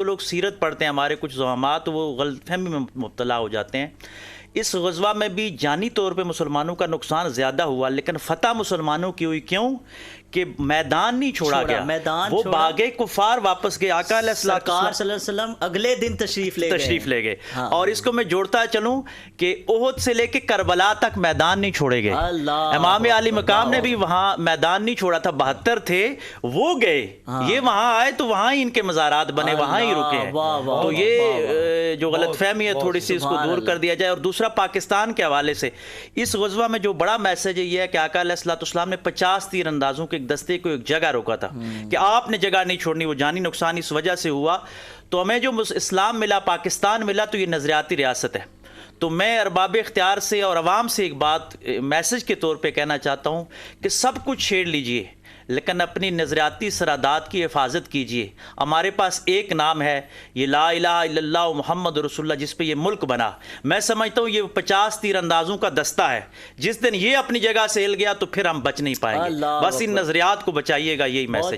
لوگ سیرت پڑھتے ہیں ہمارے کچھ زعامات وہ غلط فہمی میں مبتلا ہو جاتے ہیں. اس غزوہ میں بھی جانی طور پہ مسلمانوں کا نقصان زیادہ ہوا، لیکن فتح مسلمانوں کی ہوئی. کیوں کہ میدان نہیں چھوڑا گیا، میدان وہ چھوڑا. باغے کفار واپس گئے. آقا علیہ السلام سرکار صلی اللہ علیہ وسلم اگلے دن تشریف لے گئے. ہاں. اور اس کو میں جوڑتا چلوں کہ احد سے لے کے کربلا تک میدان نہیں چھوڑے گئے. امام علی مقام نے بھی وہاں میدان نہیں چھوڑا تھا. 72 تھے وہ گئے، یہ وہاں آئے تو وہاں ہی ان کے مزارات بنے، وہاں ہی رکے ہیں. تو یہ جو غلط فہمی ہے تھوڑی سی اس کو دور کر دیا جائے. اور دوسرا پاکستان کے حوالے سے اس غزوہ میں جو بڑا میسج ہے یہ ہے کہ آقا علیہ السلام نے 50 تیر اندازوں کے ایک دستے کو ایک جگہ روکا تھا کہ آپ نے جگہ نہیں چھوڑنی. وہ جانی نقصان اس وجہ سے ہوا. تو ہمیں جو اسلام ملا، پاکستان ملا، تو یہ نظریاتی ریاست ہے. تو میں ارباب اختیار سے اور عوام سے ایک بات میسج کے طور پہ کہنا چاہتا ہوں کہ سب کچھ چھیڑ لیجئے لیکن اپنی نظریاتی سرحدات کی حفاظت کیجئے. ہمارے پاس ایک نام ہے، یہ لا الہ الا اللہ محمد رسول اللہ، جس پہ یہ ملک بنا. میں سمجھتا ہوں یہ 50 تیر اندازوں کا دستہ ہے. جس دن یہ اپنی جگہ سے ہل گیا تو پھر ہم بچ نہیں پائیں گے. بس ان نظریات کو بچائیے گا، یہی میسج ہے.